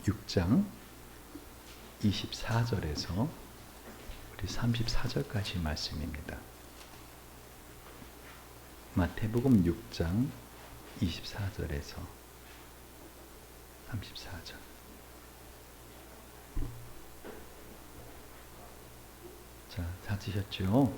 6장 24절에서 우리 34절까지 말씀입니다. 마태복음 6장 24절에서 34절. 자, 찾으셨죠?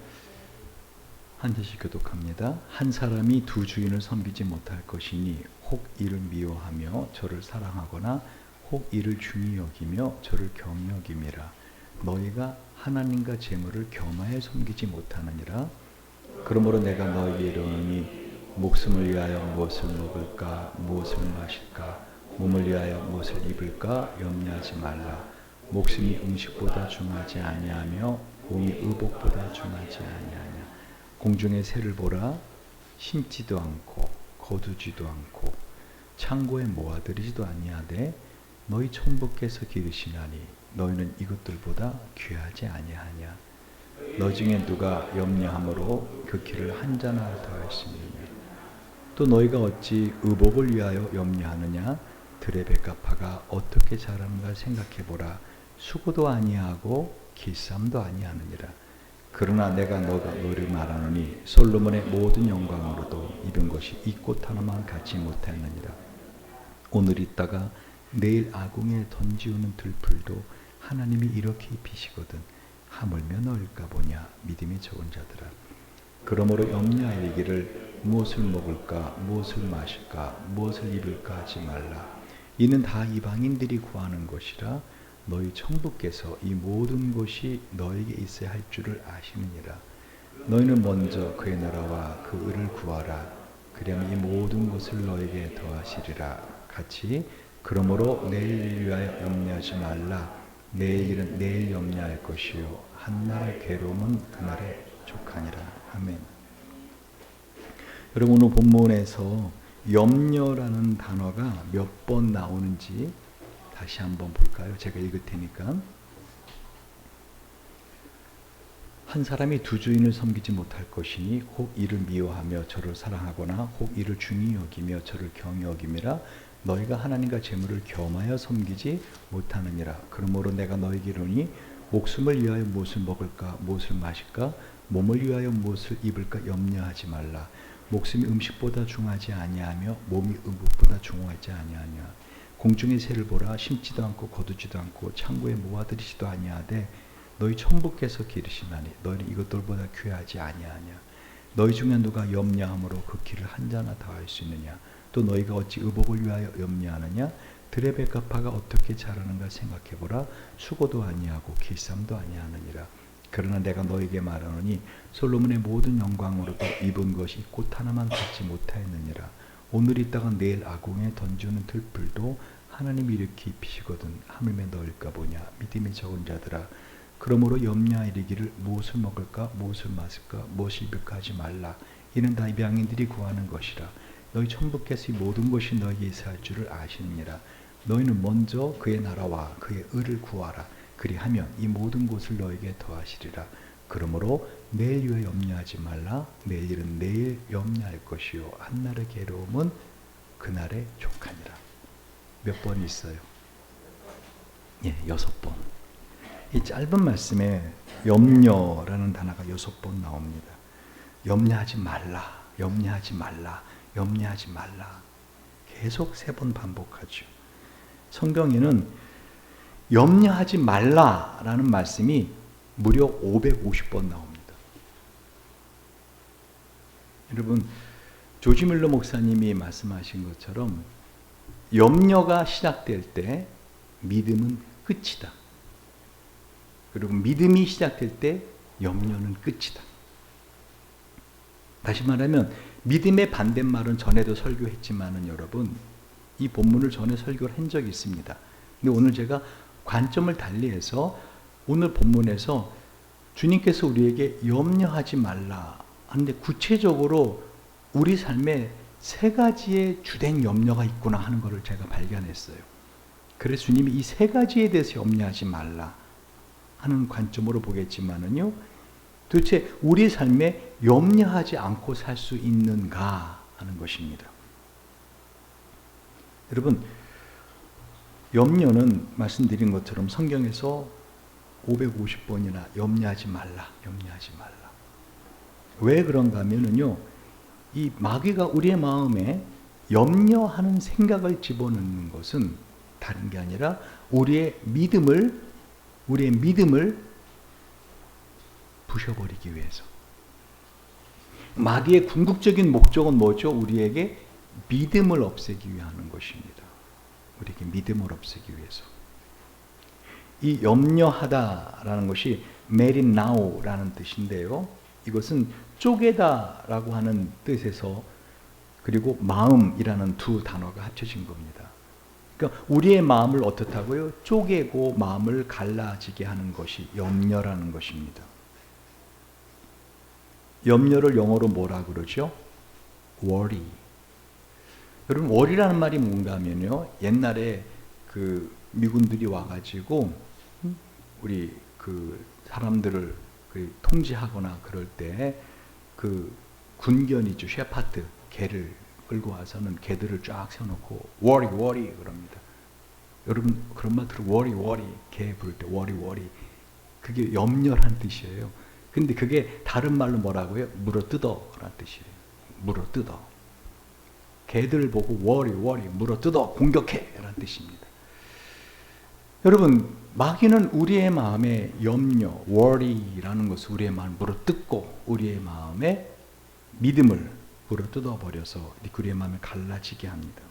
한 절씩 교독합니다. 한 사람이 두 주인을 섬기지 못할 것이니 혹 이를 미워하며 저를 사랑하거나 혹 이를 중히 여기며 저를 경히 여김이라. 너희가 하나님과 재물을 겸하여 섬기지 못하느니라. 그러므로 내가 너희에게 이르노니 목숨을 위하여 무엇을 먹을까 무엇을 마실까 몸을 위하여 무엇을 입을까 염려하지 말라. 목숨이 음식보다 중하지 아니하며 몸이 의복보다 중하지 아니하냐. 공중의 새를 보라. 심지도 않고 거두지도 않고 창고에 모아들이지도 아니하되 너희 천부께서 기르시나니 너희는 이것들보다 귀하지 아니하냐. 너 중에 누가 염려함으로 그 길을 한 자나 더하였느냐. 또 너희가 어찌 의복을 위하여 염려하느냐. 들의 볏가파가 어떻게 자라는가 생각해보라. 수고도 아니하고 길쌈도 아니하느니라. 그러나 내가 너를 말하노니 솔로몬의 모든 영광으로도 입은 것이 이 꽃 하나만 갖지 못하느니라. 오늘 있다가 내일 아궁이에 던지우는 들풀도 하나님이 이렇게 입히시거든 하물며 너일까 보냐. 믿음이 적은 자들아. 그러므로 염려하기를 무엇을 먹을까 무엇을 마실까 무엇을 입을까 하지 말라. 이는 다 이방인들이 구하는 것이라. 너희 천부께서 이 모든 것이 너에게 있어야 할 줄을 아시느니라. 너희는 먼저 그의 나라와 그 의를 구하라. 그리하면 이 모든 것을 너에게 더하시리라. 같이 그러므로 내일 위하여 염려하지 말라. 내일 일은 내일 염려할 것이요 한날의 괴로움은 그날에 족하니라. 아멘. 여러분, 오늘 본문에서 염려라는 단어가 몇 번 나오는지 다시 한번 볼까요? 제가 읽을 테니까. 한 사람이 두 주인을 섬기지 못할 것이니 혹 이를 미워하며 저를 사랑하거나 혹 이를 중히 여기며 저를 경히 여김이라. 너희가 하나님과 재물을 겸하여 섬기지 못하느니라. 그러므로 내가 너희에게 이르노니 목숨을 위하여 무엇을 먹을까 무엇을 마실까 몸을 위하여 무엇을 입을까 염려하지 말라. 목숨이 음식보다 중하지 아니하며 몸이 의복보다 중하지 아니하냐. 공중의 새를 보라. 심지도 않고 거두지도 않고 창고에 모아들이지도 아니하되 너희 천부께서 기르시나니 너희는 이것들보다 귀하지 아니하냐. 너희 중에 누가 염려함으로 그 길을 한 자나 더할 수 있느냐. 또 너희가 어찌 의복을 위하여 염려하느냐. 들의 볏가파가 어떻게 자라는가 생각해보라. 수고도 아니하고 길쌈도 아니하느니라. 그러나 내가 너에게 말하노니 솔로몬의 모든 영광으로도 입은 것이 꽃 하나만 갖지 못하였느니라. 오늘 있다가 내일 아궁에 던지는 들풀도 하나님이 이렇게 입히시거든 하물며 너일까 보냐. 믿음이 적은 자들아. 그러므로 염려하이르기를 무엇을 먹을까 무엇을 마실까 무엇을 입을까 하지 말라. 이는 다 이방인들이 구하는 것이라. 너희 천부께서 이 모든 것이 너희에게 있어야 할 줄을 아시느니라. 너희는 먼저 그의 나라와 그의 의를 구하라. 그리하면 이 모든 것을 너에게 더하시리라. 그러므로 내일 위해 염려하지 말라. 내일은 내일 염려할 것이요 한날의 괴로움은 그날에 족하니라. 몇 번 있어요? 6번. 이 짧은 말씀에 염려라는 단어가 6번 나옵니다. 염려하지 말라. 염려하지 말라. 염려하지 말라. 계속 3번 반복하죠. 성경에는 염려하지 말라라는 말씀이 무려 550번 나옵니다. 여러분, 조지 밀러 목사님이 말씀하신 것처럼 염려가 시작될 때 믿음은 끝이다. 그리고 믿음이 시작될 때 염려는 끝이다. 다시 말하면 믿음의 반대말은 전에도 설교했지만은 여러분, 이 본문을 전에 설교를 한 적이 있습니다. 근데 오늘 제가 관점을 달리해서 오늘 본문에서 주님께서 우리에게 염려하지 말라 하는데 구체적으로 우리 삶에 3가지의 주된 염려가 있구나 하는 것을 제가 발견했어요. 그래서 주님이 이 3가지에 대해서 염려하지 말라 하는 관점으로 보겠지만은요, 도대체 우리 삶에 염려하지 않고 살 수 있는가 하는 것입니다. 여러분, 염려는 말씀드린 것처럼 성경에서 550번이나 염려하지 말라, 염려하지 말라. 왜 그런가 하면은요, 이 마귀가 우리의 마음에 염려하는 생각을 집어넣는 것은 다른 게 아니라 우리의 믿음을 부셔버리기 위해서. 마귀의 궁극적인 목적은 뭐죠? 우리에게 믿음을 없애기 위한 것입니다. 우리에게 믿음을 없애기 위해서. 이 염려하다라는 것이 메린나오라는 뜻인데요. 이것은 쪼개다라고 하는 뜻에서 그리고 마음이라는 두 단어가 합쳐진 겁니다. 그러니까 우리의 마음을 어떻다고요? 쪼개고 마음을 갈라지게 하는 것이 염려라는 것입니다. 염려를 영어로 뭐라 그러죠? worry. 여러분, worry라는 말이 뭔가 하면요, 옛날에 그 미군들이 와가지고 우리 그 사람들을 그 통제하거나 그럴 때 그 군견이죠, 셰파드 개를 끌고 와서는 개들을 쫙 세워놓고 worry worry 그럽니다. 여러분 그런 말 들어? worry worry, 개 부를 때 worry worry, 그게 염려란 뜻이에요. 근데 그게 다른 말로 뭐라고요? 물어뜯어 라는 뜻이에요. 물어뜯어. 개들 보고 worry worry, 물어뜯어, 공격해 라는 뜻입니다. 여러분, 마귀는 우리의 마음에 염려, worry라는 것을 우리의 마음을 물어뜯고 우리의 마음에 믿음을 물어뜯어 버려서 우리의 마음을 갈라지게 합니다.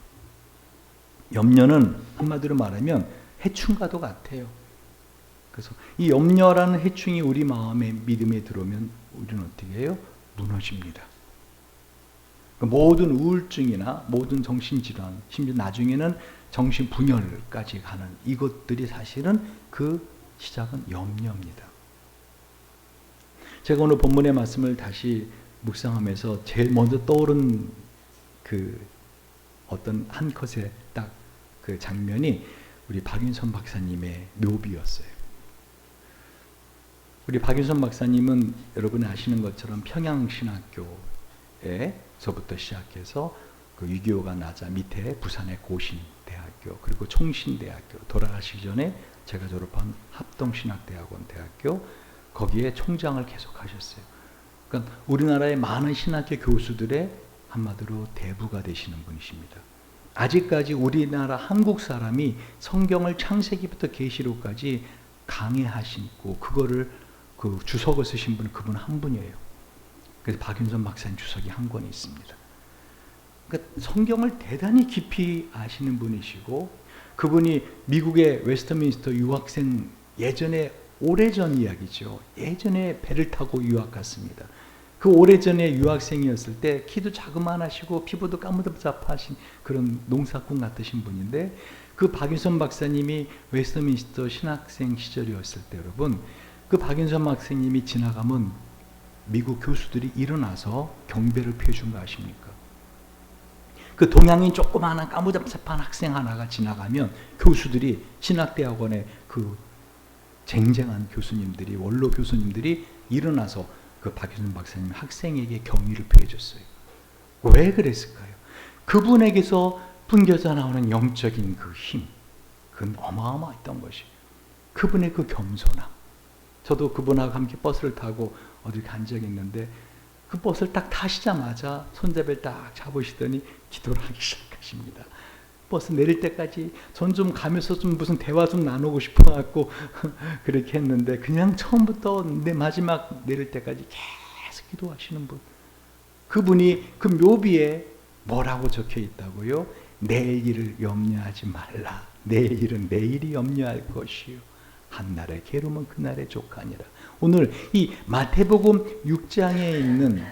염려는 한마디로 말하면 해충과도 같아요. 그래서 이 염려라는 해충이 우리 마음의 믿음에 들어오면 우리는 어떻게 해요? 무너집니다. 모든 우울증이나 모든 정신질환, 심지어 나중에는 정신분열까지 가는 이것들이 사실은 그 시작은 염려입니다. 제가 오늘 본문의 말씀을 다시 묵상하면서 제일 먼저 떠오른 그 어떤 한 컷의 딱 그 장면이 우리 박윤선 박사님의 묘비였어요. 우리 박윤선 박사님은 여러분이 아시는 것처럼 평양신학교에서부터 시작해서 그 6.25가 나자 밑에 부산의 고신대학교 그리고 총신대학교, 돌아가시기 전에 제가 졸업한 합동신학대학원 대학교, 거기에 총장을 계속 하셨어요. 그러니까 우리나라의 많은 신학교 교수들의 한마디로 대부가 되시는 분이십니다. 아직까지 우리나라 한국 사람이 성경을 창세기부터 계시록까지 강해하시고 그거를 그 주석을 쓰신 분은 그분 한 분이에요. 그래서 박윤선 박사님 주석이 한 권이 있습니다. 그러니까 성경을 대단히 깊이 아시는 분이시고, 그분이 미국의 웨스트민스터 유학생, 예전에 오래전 이야기죠. 예전에 배를 타고 유학 갔습니다. 그 오래전에 유학생이었을 때 키도 자그만하시고 피부도 까무잡잡하신 그런 농사꾼 같으신 분인데, 그 박윤선 박사님이 웨스트민스터 신학생 시절이었을 때 여러분, 그 박윤선 박사님이 지나가면 미국 교수들이 일어나서 경배를 표해준 거 아십니까? 그 동양인 조그마한 까무잡잡한 학생 하나가 지나가면 교수들이, 신학대학원의 그 쟁쟁한 교수님들이, 원로 교수님들이 일어나서 그 박윤선 박사님 학생에게 경의를 표해줬어요. 왜 그랬을까요? 그분에게서 풍겨져 나오는 영적인 그 힘, 그건 어마어마했던 것이, 그분의 그 겸손함. 저도 그분하고 함께 버스를 타고 어디 간 적이 있는데, 그 버스를 딱 타시자마자 손잡이를 딱 잡으시더니 기도를 하기 시작하십니다. 버스 내릴 때까지 전 좀 가면서 좀 무슨 대화 좀 나누고 싶어갖고 그렇게 했는데, 그냥 처음부터 내 마지막 내릴 때까지 계속 기도하시는 분. 그분이 그 묘비에 뭐라고 적혀 있다고요? 내일 일을 염려하지 말라. 내일 일은 내일이 염려할 것이요. 한날의 괴로움은 그날의 족하니라. 오늘 이 마태복음 6장에 있는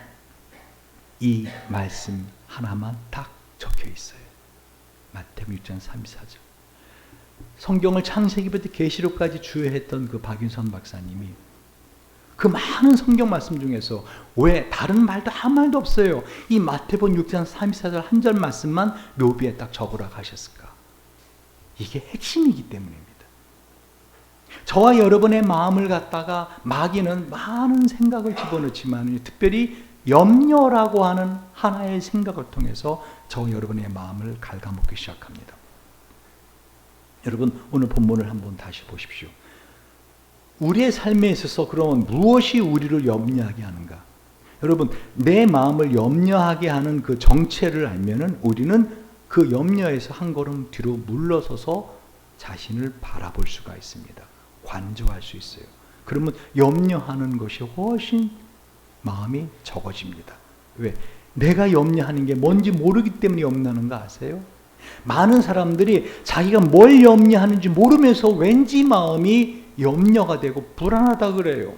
이 말씀 하나만 딱 적혀 있어요. 마태복음 6장 34절. 성경을 창세기부터 계시록까지 주요했던 그 박윤선 박사님이 그 많은 성경 말씀 중에서 왜 다른 말도 한 말도 없어요. 이 마태복음 6장 34절 한 절 말씀만 묘비에 딱 적으라고 하셨을까? 이게 핵심이기 때문입니다. 저와 여러분의 마음을 갖다가 마귀는 많은 생각을 집어넣지만, 특별히 염려라고 하는 하나의 생각을 통해서 저와 여러분의 마음을 갉아먹기 시작합니다. 여러분 오늘 본문을 한번 다시 보십시오. 우리의 삶에 있어서 그러면 무엇이 우리를 염려하게 하는가? 여러분 내 마음을 염려하게 하는 그 정체를 알면은 우리는 그 염려에서 한 걸음 뒤로 물러서서 자신을 바라볼 수가 있습니다. 관조할 수 있어요. 그러면 염려하는 것이 훨씬 마음이 적어집니다. 왜? 내가 염려하는 게 뭔지 모르기 때문에 염려하는 거 아세요? 많은 사람들이 자기가 뭘 염려하는지 모르면서 왠지 마음이 염려가 되고 불안하다 그래요.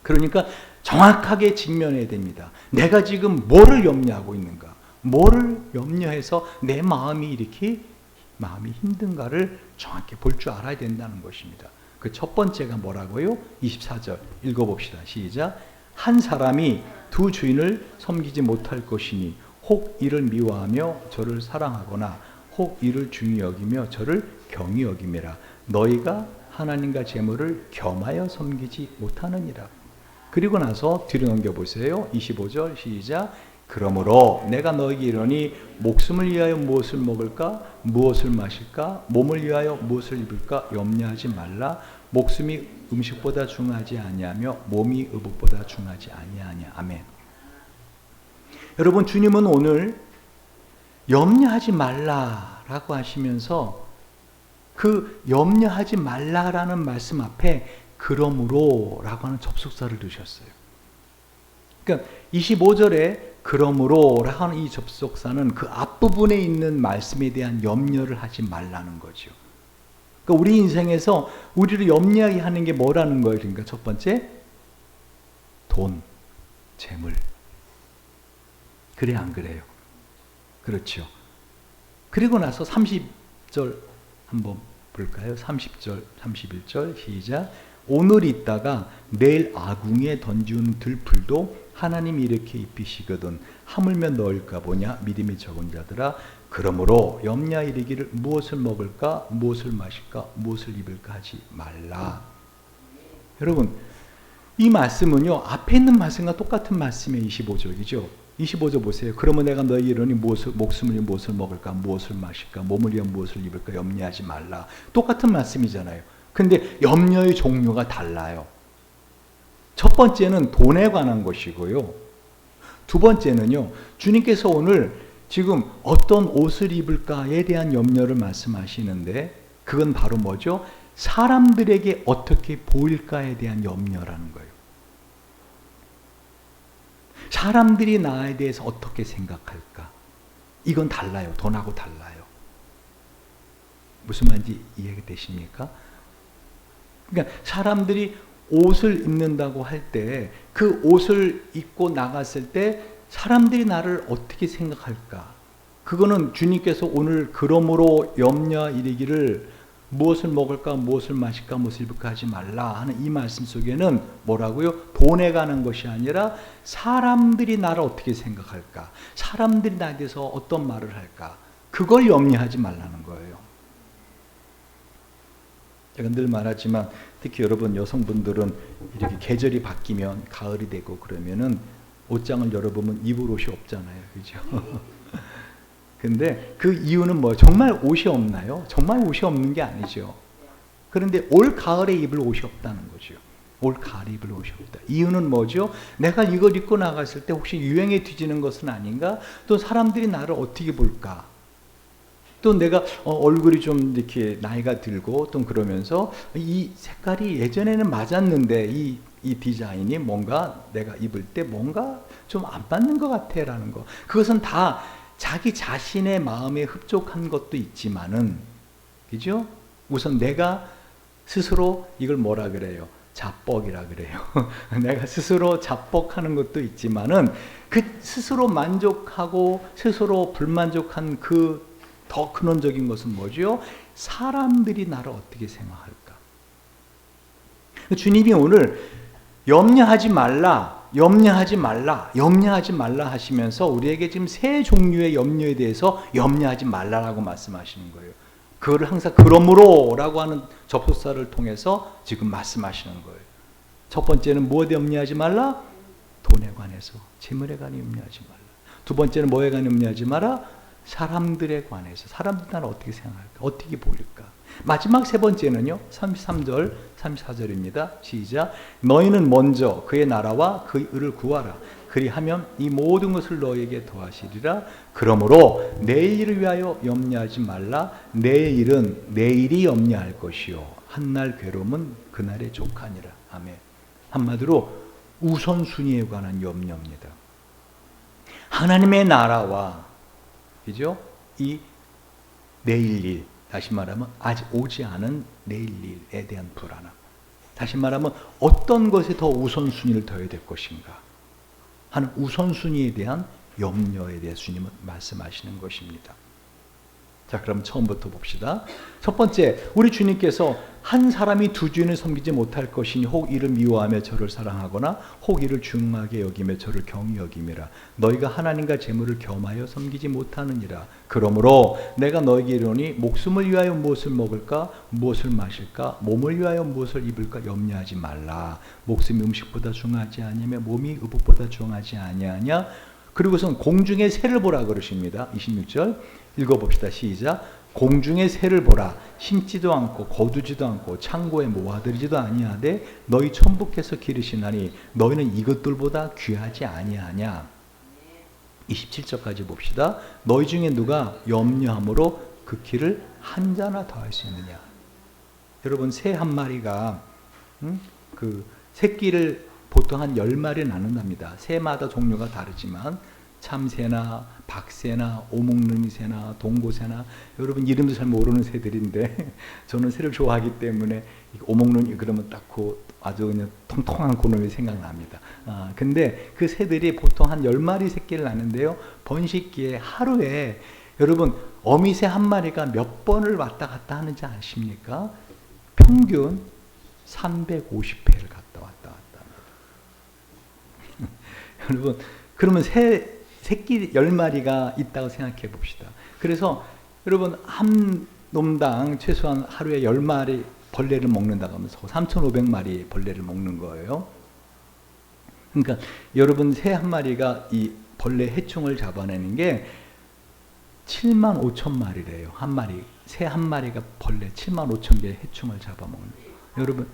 그러니까 정확하게 직면해야 됩니다. 내가 지금 뭐를 염려하고 있는가? 뭐를 염려해서 내 마음이 이렇게 마음이 힘든가를 정확히 볼 줄 알아야 된다는 것입니다. 그 첫 번째가 뭐라고요? 24절 읽어봅시다. 시작. 한 사람이 두 주인을 섬기지 못할 것이니 혹 이를 미워하며 저를 사랑하거나 혹 이를 중히 여기며 저를 경히 여김이라. 너희가 하나님과 재물을 겸하여 섬기지 못하느니라. 그리고 나서 뒤로 넘겨보세요. 25절 시작. 그러므로 내가 너희에게 이르노니 목숨을 위하여 무엇을 먹을까 무엇을 마실까 몸을 위하여 무엇을 입을까 염려하지 말라. 목숨이 음식보다 중하지 아니하며 몸이 의복보다 중하지 아니하냐. 아멘. 여러분 주님은 오늘 염려하지 말라라고 하시면서 그 염려하지 말라라는 말씀 앞에 그러므로라고 하는 접속사를 두셨어요. 그러니까 25절에 그러므로라고 하는 이 접속사는 그 앞부분에 있는 말씀에 대한 염려를 하지 말라는 거죠. 그러니까 우리 인생에서 우리를 염려하게 하는 게 뭐라는 거예요? 그러니까 첫 번째 돈, 재물. 그래 안 그래요? 그렇죠. 그리고 나서 30절 한번 볼까요? 30절, 31절 시작. 오늘 있다가 내일 아궁이에 던지는 들풀도 하나님이 이렇게 입히시거든 하물며 넣을까 보냐. 믿음이 적은 자들아 그러므로 염려 이르기를 무엇을 먹을까 무엇을 마실까 무엇을 입을까 하지 말라. 여러분 이 말씀은요 앞에 있는 말씀과 똑같은 말씀의 25절이죠. 25절 보세요. 그러면 내가 너희에게 이르노니 목숨을 위해 무엇을 먹을까 무엇을 마실까 몸을 위해 무엇을 입을까 염려하지 말라. 똑같은 말씀이잖아요. 근데 염려의 종류가 달라요. 첫 번째는 돈에 관한 것이고요. 두 번째는요. 주님께서 오늘 지금 어떤 옷을 입을까에 대한 염려를 말씀하시는데 그건 바로 뭐죠? 사람들에게 어떻게 보일까에 대한 염려라는 거예요. 사람들이 나에 대해서 어떻게 생각할까? 이건 달라요. 돈하고 달라요. 무슨 말인지 이해가 되십니까? 그러니까 사람들이 옷을 입는다고 할 때 그 옷을 입고 나갔을 때 사람들이 나를 어떻게 생각할까? 그거는 주님께서 오늘 그러므로 염려 이르기를 무엇을 먹을까 무엇을 마실까 무엇을 입을까 하지 말라 하는 이 말씀 속에는 뭐라고요? 돈에 관한 것이 아니라 사람들이 나를 어떻게 생각할까? 사람들이 나에 대해서 어떤 말을 할까? 그걸 염려하지 말라는 거예요. 제가 늘 말하지만 특히 여러분 여성분들은 이렇게 계절이 바뀌면 가을이 되고 그러면은 옷장을 열어보면 입을 옷이 없잖아요. 그죠? 근데 그 이유는 뭐 정말 옷이 없나요? 정말 옷이 없는 게 아니죠. 그런데 올 가을에 입을 옷이 없다는 거죠. 올 가을에 입을 옷이 없다. 이유는 뭐죠? 내가 이걸 입고 나갔을 때 혹시 유행에 뒤지는 것은 아닌가? 또 사람들이 나를 어떻게 볼까? 또 내가 얼굴이 좀 이렇게 나이가 들고 또 그러면서 이 색깔이 예전에는 맞았는데 이 디자인이 뭔가 내가 입을 때 뭔가 좀 안 맞는 것 같아 라는 거. 그것은 다 자기 자신의 마음에 흡족한 것도 있지만은 그죠? 우선 내가 스스로 이걸 뭐라 그래요? 자뻑이라 그래요. 내가 스스로 자뻑하는 것도 있지만은 그 스스로 만족하고 스스로 불만족한 그 더 근원적인 것은 뭐죠? 사람들이 나를 어떻게 생각할까? 주님이 오늘 염려하지 말라, 염려하지 말라, 염려하지 말라 하시면서 우리에게 지금 세 종류의 염려에 대해서 염려하지 말라라고 말씀하시는 거예요. 그거를 항상 그러므로라고 하는 접속사를 통해서 지금 말씀하시는 거예요. 첫 번째는 무엇에 염려하지 말라? 돈에 관해서, 재물에 관해 염려하지 말라. 두 번째는 뭐에 관해 염려하지 마라? 사람들에 관해서 사람들 나를 어떻게 생각할까? 어떻게 보일까? 마지막 세 번째는요. 33절, 34절입니다. 시작. 너희는 먼저 그의 나라와 그 의를 구하라. 그리하면 이 모든 것을 너희에게 더하시리라. 그러므로 내일을 위하여 염려하지 말라. 내일은 내일이 염려할 것이요 한날 괴로움은 그날의 족하니라. 아멘. 한마디로 우선순위에 관한 염려입니다. 하나님의 나라와 그죠? 이 내일 일, 다시 말하면 아직 오지 않은 내일 일에 대한 불안함. 다시 말하면 어떤 것에 더 우선순위를 둬야 될 것인가 하는 우선순위에 대한 염려에 대해 주님은 말씀하시는 것입니다. 자, 그럼 처음부터 봅시다. 첫 번째, 우리 주님께서 한 사람이 두 주인을 섬기지 못할 것이니 혹 이를 미워하며 저를 사랑하거나 혹 이를 중하게 여기며 저를 경히 여김이라. 너희가 하나님과 재물을 겸하여 섬기지 못하느니라. 그러므로 내가 너희에게 이르노니 목숨을 위하여 무엇을 먹을까 무엇을 마실까 몸을 위하여 무엇을 입을까 염려하지 말라. 목숨이 음식보다 중하지 아니하며 몸이 의복보다 중하지 아니하냐. 그리고선 공중의 새를 보라 그러십니다. 26절 읽어봅시다. 시작. 공중의 새를 보라. 심지도 않고 거두지도 않고 창고에 모아들이지도 아니하되 너희 천부께서 기르시나니 너희는 이것들보다 귀하지 아니하냐. 27절까지 봅시다. 너희 중에 누가 염려함으로 그 키를 한 자나 더할 수 있느냐. 여러분, 새 한 마리가 그 새끼를 보통 한 10마리 낳는답니다. 새마다 종류가 다르지만 참새나 박새나 오목눈이 새나 동고새나 여러분 이름도 잘 모르는 새들인데 저는 새를 좋아하기 때문에 오목눈이 그러면 딱 아주 그냥 통통한 그놈이 생각납니다. 근데 그 새들이 보통 한 10마리 새끼를 낳는데요. 번식기에 하루에 여러분 어미새 한 마리가 몇 번을 왔다 갔다 하는지 아십니까? 평균 350회를 갔다 왔다 합니다. 여러분 그러면 새끼 10마리가 있다고 생각해 봅시다. 그래서 여러분 한 놈당 최소한 하루에 10마리 벌레를 먹는다고 하면서 3,500마리 벌레를 먹는 거예요. 그러니까 여러분 새 한 마리가 이 벌레 해충을 잡아내는 게 7만 5천 마리래요. 한 마리 새 한 마리가 벌레 7만 5천 개의 해충을 잡아먹는 거예요. 여러분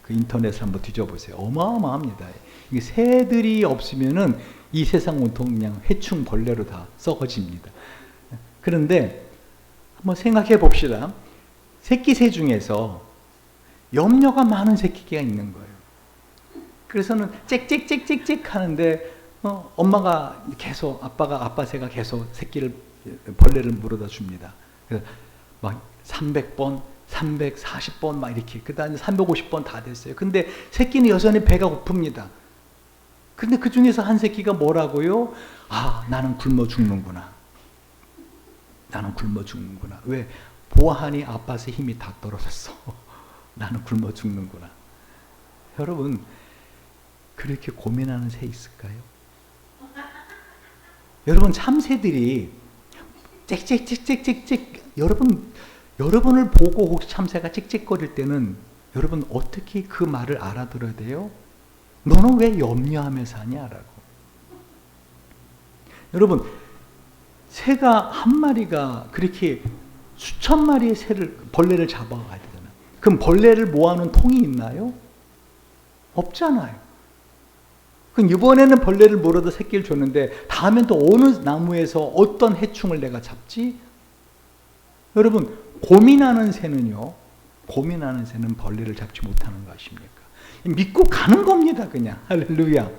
그 인터넷을 한번 뒤져보세요. 어마어마합니다. 이게 새들이 없으면은 이 세상 온통 그냥 해충 벌레로 다 썩어집니다. 그런데 한번 생각해 봅시다. 새끼 새 중에서 염려가 많은 새끼가 있는 거예요. 그래서는 짹짹짹짹짹 하는데 엄마가 계속 아빠 새가 계속 새끼를 벌레를 물어다 줍니다. 그래서 막 300번 340번 막 이렇게 그다음에 350번 다 됐어요. 근데 새끼는 여전히 배가 고픕니다. 근데 그 중에서 한 새끼가 뭐라고요? 나는 굶어 죽는구나. 나는 굶어 죽는구나. 왜? 보아하니 아빠의 힘이 다 떨어졌어. 나는 굶어 죽는구나. 여러분 그렇게 고민하는 새 있을까요? 여러분 참새들이 짹짹짹짹짹 여러분을 보고 혹시 참새가 짹짹거릴 때는 여러분 어떻게 그 말을 알아들어야 돼요? 너는 왜 염려하며 사냐라고. 여러분 새가 한 마리가 그렇게 수천 마리의 벌레를 잡아가야 되잖아요. 그럼 벌레를 모아놓은 통이 있나요? 없잖아요. 그럼 이번에는 벌레를 물어도 새끼를 줬는데 다음엔 또 어느 나무에서 어떤 해충을 내가 잡지? 여러분 고민하는 새는 벌레를 잡지 못하는 거 아십니까? 믿고 가는 겁니다. 그냥 할렐루야.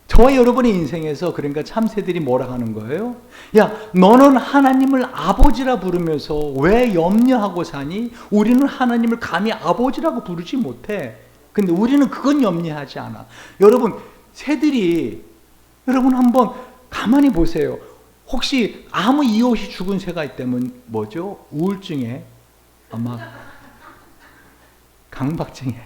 저와 여러분의 인생에서 그러니까 참새들이 뭐라 하는 거예요? 야 너는 하나님을 아버지라 부르면서 왜 염려하고 사니? 우리는 하나님을 감히 아버지라고 부르지 못해. 근데 우리는 그건 염려하지 않아. 여러분 새들이 여러분 한번 가만히 보세요. 혹시 아무 이유 없이 죽은 새가 있다면 뭐죠? 우울증에 아마 강박증에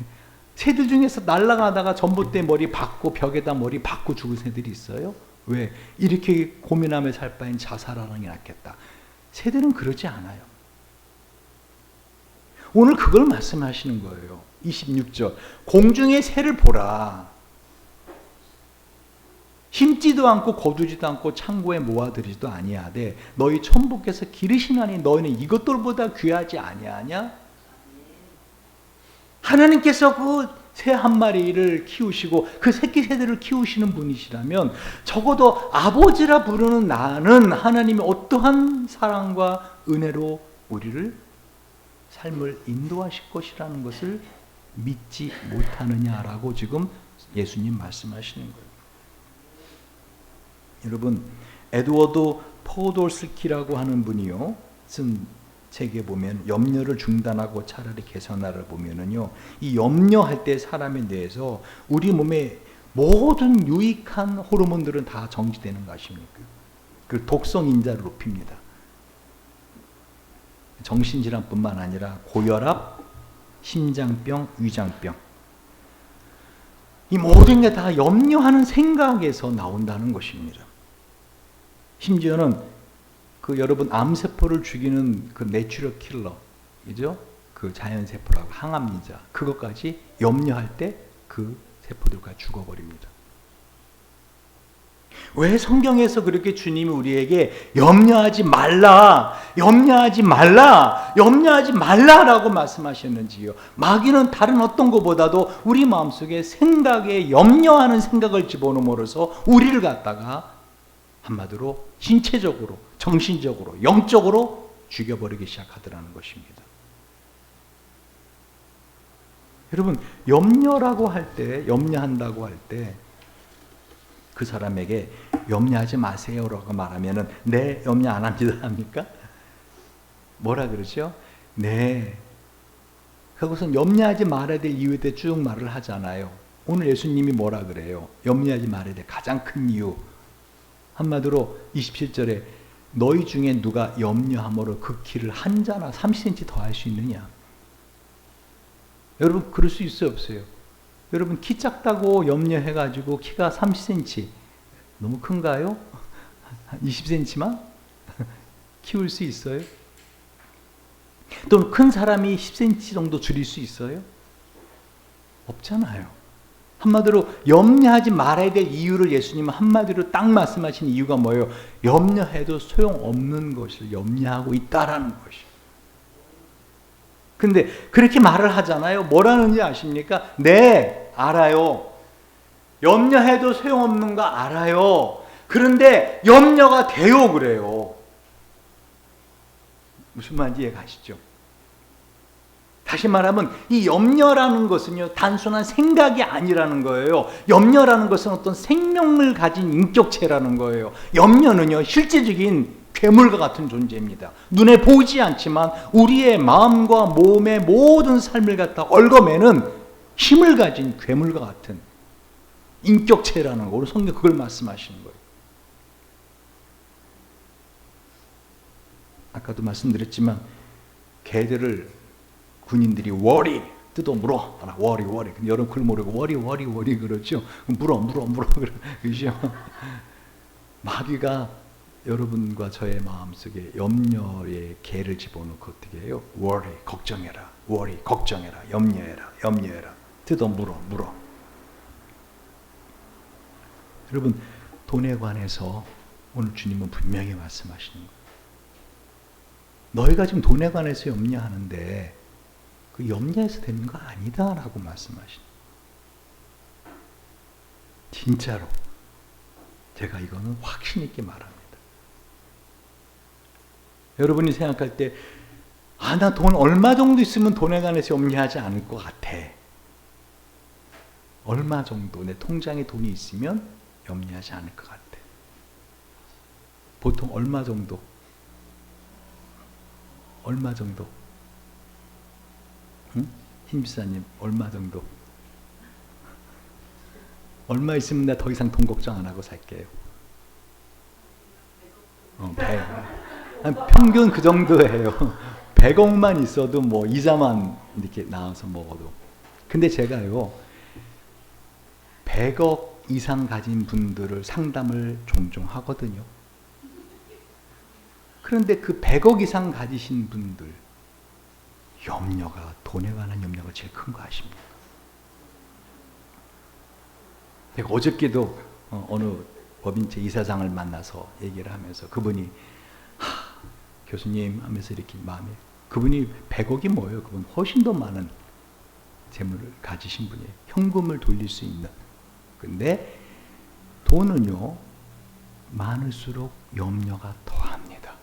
새들 중에서 날아가다가 전봇대 머리 박고 벽에다 머리 박고 죽은 새들이 있어요. 왜? 이렇게 고민하며 살 바엔 자살하는 게 낫겠다. 새들은 그러지 않아요. 오늘 그걸 말씀하시는 거예요. 26절 공중의 새를 보라. 심지도 않고 거두지도 않고 창고에 모아들이지도 아니하되 너희 천부께서 기르시나니 너희는 이것들보다 귀하지 아니하냐? 하나님께서 그 새 한 마리를 키우시고 그 새끼 새들을 키우시는 분이시라면 적어도 아버지라 부르는 나는 하나님의 어떠한 사랑과 은혜로 우리를 삶을 인도하실 것이라는 것을 믿지 못하느냐라고 지금 예수님 말씀하시는 거예요. 여러분, 에드워드 포돌스키라고 하는 분이요 쓴 책에 보면 염려를 중단하고 차라리 개선하를 보면은요, 이 염려할 때 사람에 대해서 우리 몸의 모든 유익한 호르몬들은 다 정지되는 거 아십니까? 그 독성 인자를 높입니다. 정신질환뿐만 아니라 고혈압, 심장병, 위장병, 이 모든 게 다 염려하는 생각에서 나온다는 것입니다. 심지어는 그 여러분 암세포를 죽이는 그 내추럴 킬러, 이죠? 그 자연세포라고 항암리자, 그것까지 염려할 때 그 세포들과 죽어버립니다. 왜 성경에서 그렇게 주님이 우리에게 염려하지 말라, 염려하지 말라, 염려하지 말라라고 말씀하셨는지요? 마귀는 다른 어떤 것보다도 우리 마음속에 생각에 염려하는 생각을 집어넣음으로써 우리를 갖다가 한마디로 신체적으로, 정신적으로, 영적으로 죽여버리기 시작하더라는 것입니다. 여러분, 염려라고 할 때, 염려한다고 할 때 그 사람에게 염려하지 마세요라고 말하면은 네, 염려 안 합니다 합니까? 뭐라 그러죠? 네. 그것은 염려하지 말아야 될 이유에 대해 쭉 말을 하잖아요. 오늘 예수님이 뭐라 그래요? 염려하지 말아야 될 가장 큰 이유. 한마디로 27절에 너희 중에 누가 염려함으로 그 키를 한 자나 30cm 더 할 수 있느냐? 여러분, 그럴 수 있어요, 없어요? 여러분, 키 작다고 염려해가지고 키가 30cm 너무 큰가요? 20cm만 키울 수 있어요? 또는 큰 사람이 10cm 정도 줄일 수 있어요? 없잖아요. 한마디로 염려하지 말아야 될 이유를 예수님은 한마디로 딱 말씀하신 이유가 뭐예요? 염려해도 소용없는 것을 염려하고 있다라는 것이에요. 근데 그렇게 말을 하잖아요. 뭐라는지 아십니까? 네, 알아요. 염려해도 소용없는 거 알아요. 그런데 염려가 돼요, 그래요. 무슨 말인지 이해 가시죠? 다시 말하면 이 염려라는 것은요, 단순한 생각이 아니라는 거예요. 염려라는 것은 어떤 생명을 가진 인격체라는 거예요. 염려는요, 실제적인 괴물과 같은 존재입니다. 눈에 보이지 않지만 우리의 마음과 몸의 모든 삶을 갖다 얽어매는 힘을 가진 괴물과 같은 인격체라는 거. 오늘 성경 그걸 말씀하시는 거예요. 아까도 말씀드렸지만 개들을 군인들이 워리 뜯어 물어. 워리. 근데 여러분 그걸 모르고 워리 그러죠. 물어 그러죠. 마귀가 여러분과 저의 마음속에 염려의 개를 집어넣고 어떻게 해요? 워리, 걱정해라. 워리, 걱정해라. 염려해라. 뜯어 물어. 여러분, 돈에 관해서 오늘 주님은 분명히 말씀하시는 거예요. 너희가 지금 돈에 관해서 염려하는데 그 염려해서 되는 거 아니다라고 말씀하시는 거예요. 진짜로 제가 이거는 확신 있게 말합니다. 여러분이 생각할 때 나 돈 얼마 정도 있으면 돈에 관해서 염려하지 않을 것 같아. 얼마 정도 내 통장에 돈이 있으면 염려하지 않을 것 같아. 보통 얼마 정도? 응? 힘비사님 얼마 정도? 얼마 있으면 내가 더 이상 돈 걱정 안 하고 살게요. 100. 평균 그 정도예요. 100억만 있어도 뭐 이자만 이렇게 나와서 먹어도. 근데 제가요 100억 이상 가진 분들을 상담을 종종 하거든요. 그런데 그 100억 이상 가지신 분들 염려가, 돈에 관한 염려가 제일 큰 거 아십니까? 내가 어저께도 어느 법인체 이사장을 만나서 얘기를 하면서 그분이 교수님 하면서 이렇게 마음에 그분이 100억이 뭐예요? 그분 훨씬 더 많은 재물을 가지신 분이에요. 현금을 돌릴 수 있는. 근데 돈은요 많을수록 염려가 더합니다.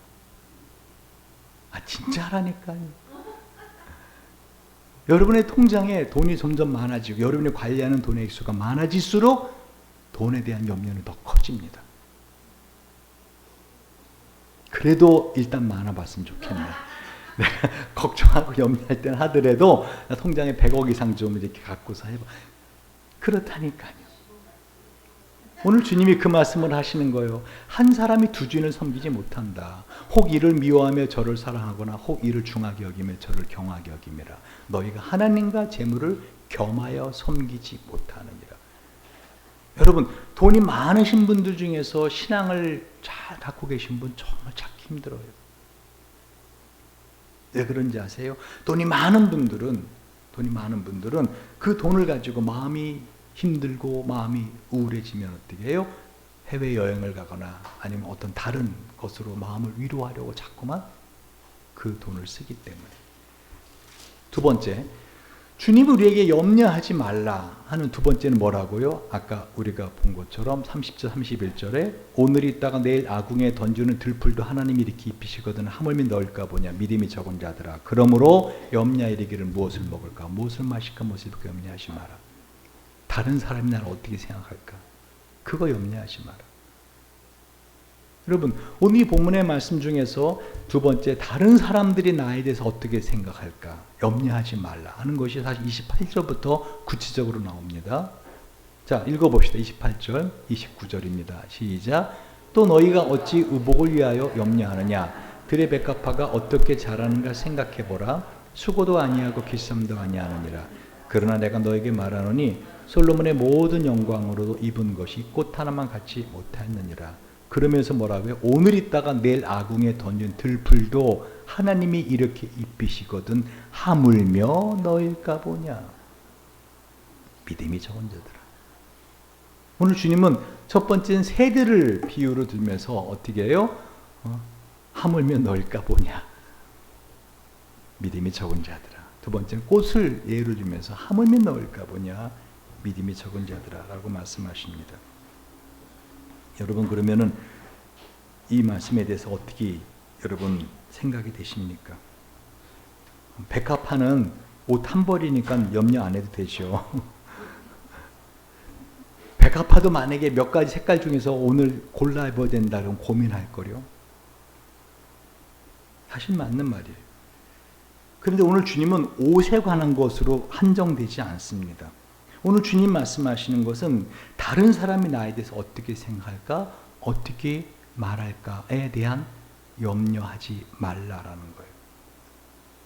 진짜라니까요. 여러분의 통장에 돈이 점점 많아지고 여러분이 관리하는 돈의 액수가 많아질수록 돈에 대한 염려는 더 커집니다. 그래도 일단 많아봤으면 좋겠네. 내가 걱정하고 염려할 때는 하더라도 통장에 100억 이상 좀 이렇게 갖고서 해봐. 그렇다니까요. 오늘 주님이 그 말씀을 하시는 거예요. 한 사람이 두 주인을 섬기지 못한다. 혹 이를 미워하며 저를 사랑하거나 혹 이를 중하게 여기며 저를 경하게 여김이라. 너희가 하나님과 재물을 겸하여 섬기지 못하느니라. 여러분, 돈이 많으신 분들 중에서 신앙을 잘 갖고 계신 분 정말 찾기 힘들어요. 왜 그런지 아세요? 돈이 많은 분들은 그 돈을 가지고 마음이 힘들고 마음이 우울해지면 어떻게 해요? 해외여행을 가거나 아니면 어떤 다른 것으로 마음을 위로하려고 자꾸만 그 돈을 쓰기 때문에. 두 번째, 주님 우리에게 염려하지 말라 하는 두 번째는 뭐라고요? 아까 우리가 본 것처럼 30절 31절에 오늘 있다가 내일 아궁에 던지는 들풀도 하나님이 이렇게 입히시거든 하물며 넣을까 보냐 믿음이 적은 자들아 그러므로 염려이르기를 무엇을 먹을까 무엇을 마실까 무엇을 입을까 염려하지 마라. 다른 사람이 나를 어떻게 생각할까? 그거 염려하지 마라. 여러분, 오늘 이 본문의 말씀 중에서 두 번째, 다른 사람들이 나에 대해서 어떻게 생각할까? 염려하지 말라 하는 것이 사실 28절부터 구체적으로 나옵니다. 자, 읽어봅시다. 28절, 29절입니다. 시작. 또 너희가 어찌 의복을 위하여 염려하느냐? 들의 백합화가 어떻게 자라는가 생각해보라. 수고도 아니하고 기쌈도 아니하느니라. 그러나 내가 너에게 말하노니 솔로몬의 모든 영광으로도 입은 것이 꽃 하나만 같이 못하였느니라. 그러면서 뭐라고요? 오늘 있다가 내일 아궁에 던진 들풀도 하나님이 이렇게 입히시거든 하물며 너일까 보냐. 믿음이 적은 자들아. 오늘 주님은 첫 번째는 새들을 비유로 들면서 어떻게 해요? 하물며 너일까 보냐. 믿음이 적은 자들아. 두 번째는 꽃을 예를 들면서 하물며 너일까 보냐. 믿음이 적은 자들아 라고 말씀하십니다. 여러분 그러면은 이 말씀에 대해서 어떻게 여러분 생각이 되십니까? 백합화는 옷 한 벌이니까 염려 안 해도 되죠. 백합화도 만약에 몇 가지 색깔 중에서 오늘 골라 입어야 된다 그러면 고민할 거요. 사실 맞는 말이에요. 그런데 오늘 주님은 옷에 관한 것으로 한정되지 않습니다. 오늘 주님 말씀하시는 것은 다른 사람이 나에 대해서 어떻게 생각할까, 어떻게 말할까에 대한 염려하지 말라라는 거예요.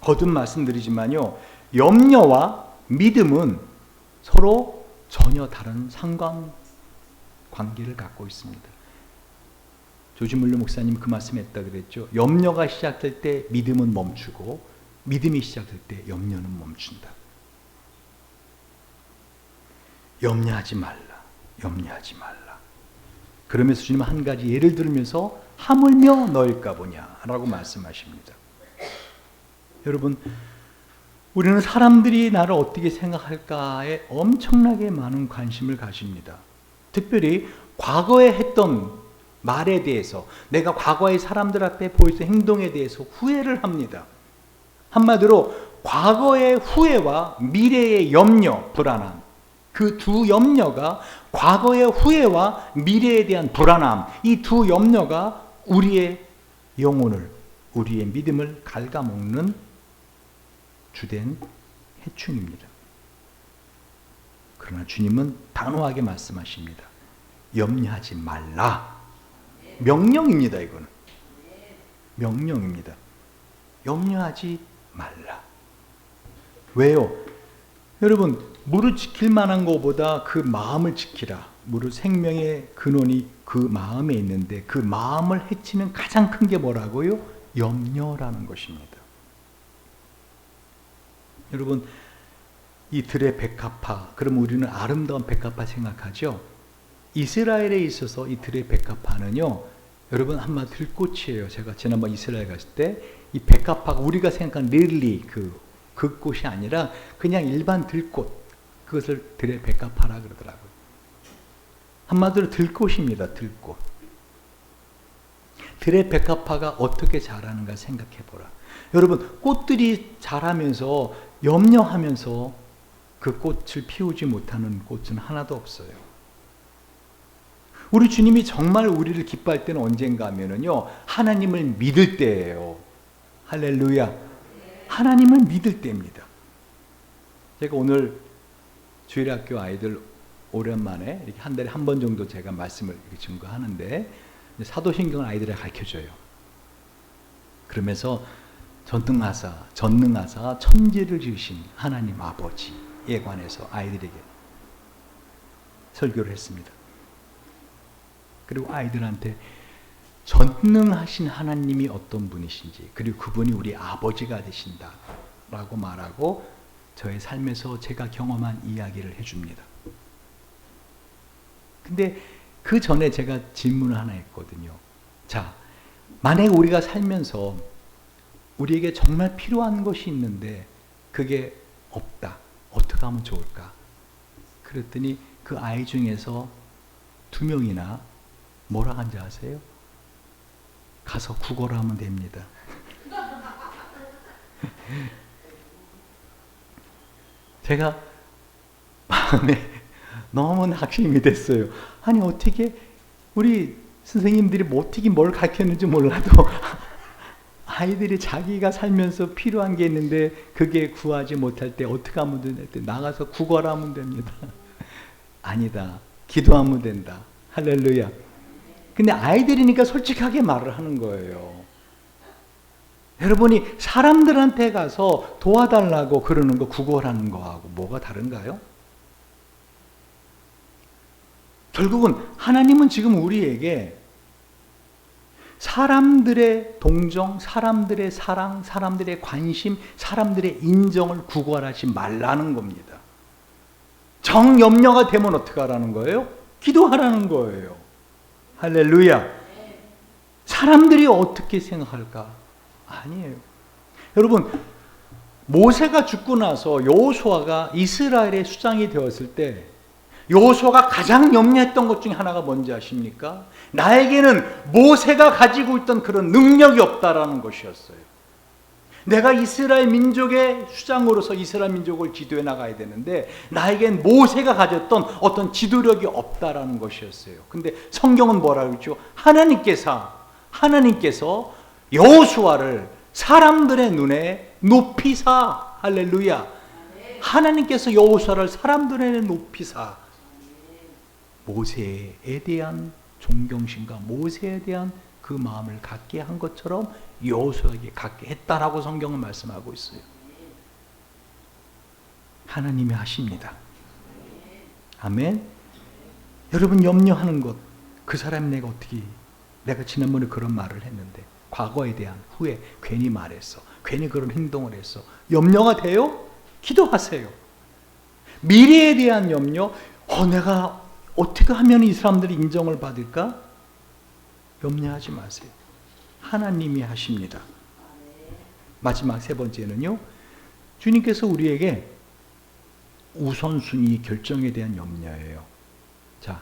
거듭 말씀드리지만요, 염려와 믿음은 서로 전혀 다른 상관관계를 갖고 있습니다. 조지 물러 목사님 그 말씀했다 그랬죠. 염려가 시작될 때 믿음은 멈추고 믿음이 시작될 때 염려는 멈춘다. 염려하지 말라. 염려하지 말라. 그러면서 주님은 한 가지 예를 들면서 하물며 너일까 보냐 라고 말씀하십니다. 여러분, 우리는 사람들이 나를 어떻게 생각할까에 엄청나게 많은 관심을 가집니다. 특별히 과거에 했던 말에 대해서, 내가 과거의 사람들 앞에 보였던 행동에 대해서 후회를 합니다. 한마디로 과거의 후회와 미래의 염려, 불안함, 그 두 염려가, 과거의 후회와 미래에 대한 불안함, 이 두 염려가 우리의 영혼을, 우리의 믿음을 갉아먹는 주된 해충입니다. 그러나 주님은 단호하게 말씀하십니다. 염려하지 말라. 명령입니다. 이거는 명령입니다. 염려하지 말라. 왜요? 여러분, 무릇 지킬 만한 것보다 그 마음을 지키라. 무릇 생명의 근원이 그 마음에 있는데 그 마음을 해치는 가장 큰 게 뭐라고요? 염려라는 것입니다. 여러분, 이 들의 백합화, 그럼 우리는 아름다운 백합화 생각하죠? 이스라엘에 있어서 이 들의 백합화는요, 여러분 한마디 들꽃이에요. 제가 지난번 이스라엘 갔을 때 이 백합화가 우리가 생각한 릴리 그 꽃이 아니라 그냥 일반 들꽃, 그것을 들의 백합화라 그러더라고요. 한마디로 들꽃입니다. 들꽃. 들의 백합화가 어떻게 자라는가 생각해 보라. 여러분, 꽃들이 자라면서 염려하면서 그 꽃을 피우지 못하는 꽃은 하나도 없어요. 우리 주님이 정말 우리를 기뻐할 때는 언젠가 하면은요, 하나님을 믿을 때예요. 할렐루야. 하나님을 믿을 때입니다. 제가 오늘 주일학교 아이들 오랜만에 이렇게 한 달에 한 번 정도 제가 말씀을 이렇게 증거하는데, 사도신경을 아이들에게 가르쳐줘요. 그러면서 전능하사 천지를 지으신 하나님 아버지에 관해서 아이들에게 설교를 했습니다. 그리고 아이들한테 전능하신 하나님이 어떤 분이신지, 그리고 그분이 우리 아버지가 되신다 라고 말하고 저의 삶에서 제가 경험한 이야기를 해줍니다. 근데 그 전에 제가 질문을 하나 했거든요. 자, 만약에 우리가 살면서 우리에게 정말 필요한 것이 있는데 그게 없다. 어떻게 하면 좋을까? 그랬더니 그 아이 중에서 2명이나 뭐라 한지 아세요? 가서 구걸을 하면 됩니다. 제가 마음에 너무 낙심이 됐어요. 아니 어떻게 우리 선생님들이 어떻게 뭘 가르쳤는지 몰라도 아이들이 자기가 살면서 필요한 게 있는데 그게 구하지 못할 때 어떻게 하면 되냐, 나가서 구걸하면 됩니다. 아니다. 기도하면 된다. 할렐루야. 근데 아이들이니까 솔직하게 말을 하는 거예요. 여러분이 사람들한테 가서 도와달라고 그러는 거, 구걸하는 거하고 뭐가 다른가요? 결국은 하나님은 지금 우리에게 사람들의 동정, 사람들의 사랑, 사람들의 관심, 사람들의 인정을 구걸하지 말라는 겁니다. 정염려가 되면 어떻게 하라는 거예요? 기도하라는 거예요. 할렐루야. 사람들이 어떻게 생각할까? 아니에요. 여러분, 모세가 죽고 나서 여호수아가 이스라엘의 수장이 되었을 때 여호수아가 가장 염려했던 것 중에 하나가 뭔지 아십니까? 나에게는 모세가 가지고 있던 그런 능력이 없다라는 것이었어요. 내가 이스라엘 민족의 수장으로서 이스라엘 민족을 지도해 나가야 되는데 나에겐 모세가 가졌던 어떤 지도력이 없다라는 것이었어요. 근데 성경은 뭐라고 했죠? 하나님께서 여호수아를 사람들의 눈에 높이사, 할렐루야. 하나님께서 여호수아를 사람들의 눈에 높이사 모세에 대한 존경심과 모세에 대한 그 마음을 갖게 한 것처럼 여호수아에게 갖게 했다라고 성경은 말씀하고 있어요. 하나님이 하십니다. 아멘. 여러분 염려하는 것, 그 사람이 내가 지난번에 그런 말을 했는데 과거에 대한 후회, 괜히 말했어, 괜히 그런 행동을 했어, 염려가 돼요? 기도하세요. 미래에 대한 염려, 내가 어떻게 하면 이 사람들이 인정을 받을까? 염려하지 마세요. 하나님이 하십니다. 마지막 3번째는요, 주님께서 우리에게 우선순위 결정에 대한 염려예요. 자,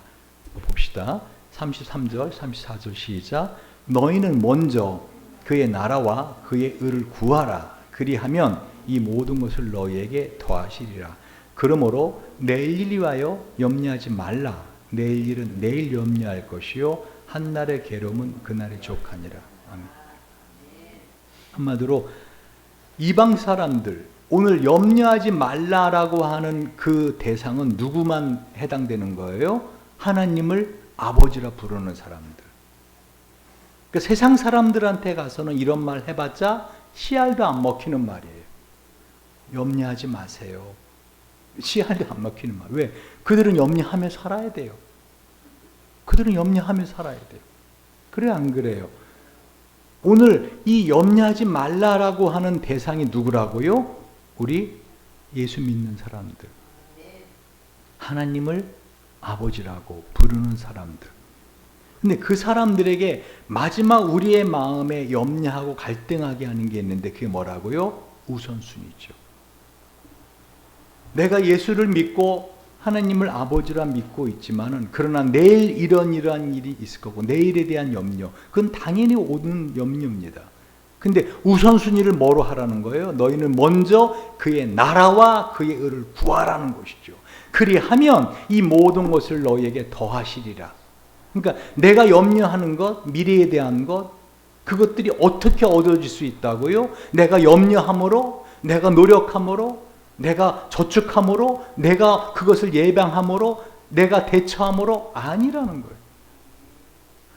봅시다. 33절, 34절 시작. 너희는 먼저 그의 나라와 그의 의를 구하라. 그리하면 이 모든 것을 너희에게 더하시리라. 그러므로 내일 일을 위하여 염려하지 말라. 내일 일은 내일 염려할 것이요 한날의 괴로움은 그날의 족하니라. 아멘. 한마디로 이방 사람들, 오늘 염려하지 말라라고 하는 그 대상은 누구만 해당되는 거예요? 하나님을 아버지라 부르는 사람들. 그러니까 세상 사람들한테 가서는 이런 말 해봤자 씨알도 안 먹히는 말이에요. 염려하지 마세요. 씨알도 안 먹히는 말. 왜? 그들은 염려하며 살아야 돼요. 그들은 염려하며 살아야 돼요. 그래 안 그래요? 오늘 이 염려하지 말라라고 하는 대상이 누구라고요? 우리 예수 믿는 사람들. 하나님을 아버지라고 부르는 사람들. 근데 그 사람들에게 마지막 우리의 마음에 염려하고 갈등하게 하는 게 있는데 그게 뭐라고요? 우선순위죠. 내가 예수를 믿고 하나님을 아버지라 믿고 있지만은 그러나 내일 이러한 일이 있을 거고 내일에 대한 염려, 그건 당연히 오는 염려입니다. 근데 우선순위를 뭐로 하라는 거예요? 너희는 먼저 그의 나라와 그의 의를 구하라는 것이죠. 그리하면 이 모든 것을 너희에게 더하시리라. 그러니까 내가 염려하는 것, 미래에 대한 것, 그것들이 어떻게 얻어질 수 있다고요? 내가 염려함으로, 내가 노력함으로, 내가 저축함으로, 내가 그것을 예방함으로, 내가 대처함으로 아니라는 거예요.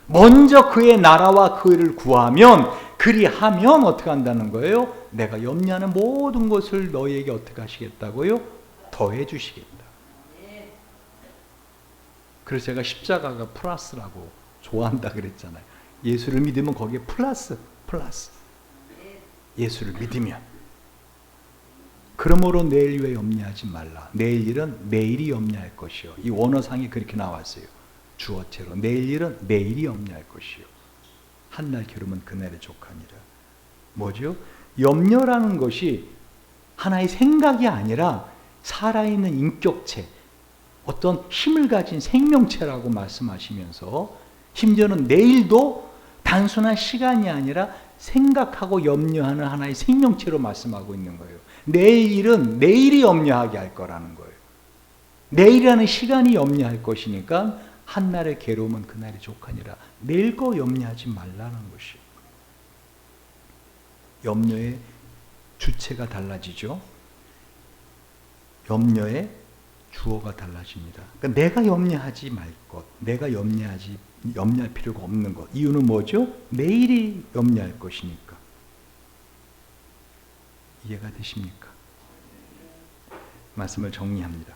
먼저 그의 나라와 그 의를 구하면, 그리하면 어떻게 한다는 거예요? 내가 염려하는 모든 것을 너희에게 어떻게 하시겠다고요? 더해 주시겠다. 그래서 제가 십자가가 플러스라고 좋아한다 그랬잖아요. 예수를 믿으면 거기에 플러스. 예수를 믿으면. 그러므로 내일 왜 염려하지 말라. 내일 일은 내일이 염려할 것이요. 이 원어상에 그렇게 나왔어요. 주어체로. 내일 일은 내일이 염려할 것이요. 한날 겨루면 그날의 족하니라. 뭐죠? 염려라는 것이 하나의 생각이 아니라 살아있는 인격체, 어떤 힘을 가진 생명체라고 말씀하시면서 심지어는 내일도 단순한 시간이 아니라 생각하고 염려하는 하나의 생명체로 말씀하고 있는 거예요. 내일 일은 내일이 염려하게 할 거라는 거예요. 내일이라는 시간이 염려할 것이니까 한날의 괴로움은 그날이 족하니라. 내일 거 염려하지 말라는 것이에요. 염려의 주체가 달라지죠. 염려의 주어가 달라집니다. 그러니까 내가 염려하지 말 것, 내가 염려할 필요가 없는 것. 이유는 뭐죠? 내일이 염려할 것이니까. 이해가 되십니까? 말씀을 정리합니다.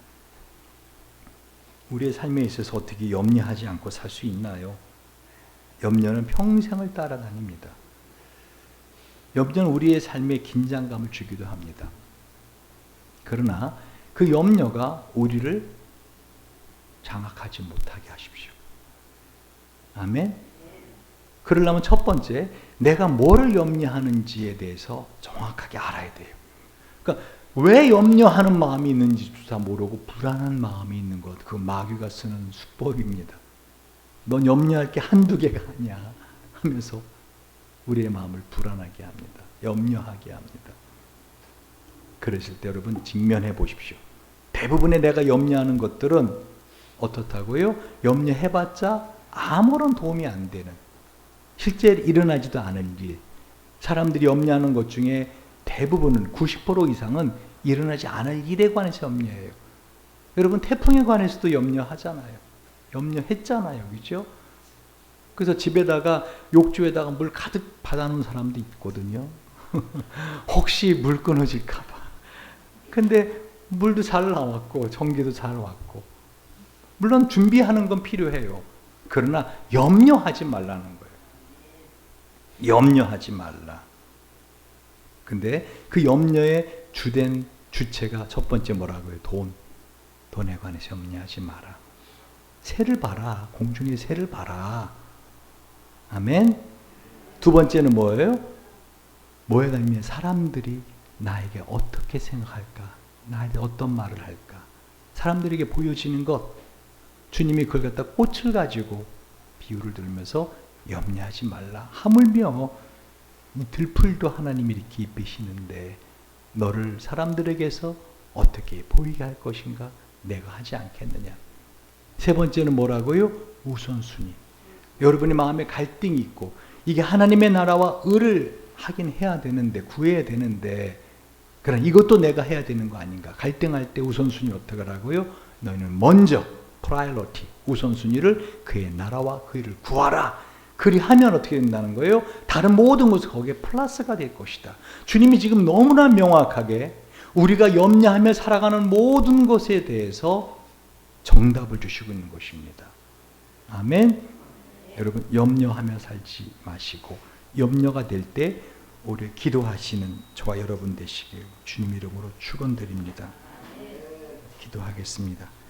우리의 삶에 있어서 어떻게 염려하지 않고 살 수 있나요? 염려는 평생을 따라다닙니다. 염려는 우리의 삶에 긴장감을 주기도 합니다. 그러나 그 염려가 우리를 장악하지 못하게 하십시오. 아멘? 그러려면 첫 번째, 내가 뭐를 염려하는지에 대해서 정확하게 알아야 돼요. 그러니까 왜 염려하는 마음이 있는지 다 모르고 불안한 마음이 있는 것, 그 마귀가 쓰는 수법입니다. 넌 염려할 게 한두 개가 아니야 하면서 우리의 마음을 불안하게 합니다. 염려하게 합니다. 그러실 때 여러분 직면해 보십시오. 대부분의 내가 염려하는 것들은 어떻다고요? 염려해봤자 아무런 도움이 안 되는, 실제 일어나지도 않을 일. 사람들이 염려하는 것 중에 대부분은 90% 이상은 일어나지 않을 일에 관해서 염려해요. 여러분 태풍에 관해서도 염려하잖아요. 염려했잖아요. 그죠? 그래서 집에다가 욕조에다가 물 가득 받아놓은 사람도 있거든요. 혹시 물 끊어질까 봐. 근데 물도 잘 나왔고 전기도 잘 왔고, 물론 준비하는 건 필요해요. 그러나 염려하지 말라는 거예요. 염려하지 말라. 근데 그 염려의 주된 주체가 첫 번째 뭐라고요? 돈에 관해서 염려하지 마라. 새를 봐라. 공중의 새를 봐라. 아멘. 두 번째는 뭐예요? 뭐에 관하면 사람들이 나에게 어떻게 생각할까? 나에게 어떤 말을 할까? 사람들에게 보여지는 것, 주님이 그걸 갖다 꽃을 가지고 비유를 들면서 염려하지 말라. 하물며 이 들풀도 하나님이 이렇게 입히시는데 너를 사람들에게서 어떻게 보이게 할 것인가? 내가 하지 않겠느냐. 세 번째는 뭐라고요? 우선순위. 여러분의 마음에 갈등이 있고 이게 하나님의 나라와 의를 하긴 해야 되는데, 구해야 되는데, 그러나 이것도 내가 해야 되는 거 아닌가? 갈등할 때 우선순위 어떻게 하라고요? 너희는 먼저 프라이어리티, 우선순위를 그의 나라와 그 일을 구하라. 그리하면 어떻게 된다는 거예요? 다른 모든 것은 거기에 플러스가 될 것이다. 주님이 지금 너무나 명확하게 우리가 염려하며 살아가는 모든 것에 대해서 정답을 주시고 있는 것입니다. 아멘. 여러분 염려하며 살지 마시고 염려가 될 때 오래 기도하시는 저와 여러분 되시길 주님 이름으로 축원드립니다. 기도하겠습니다.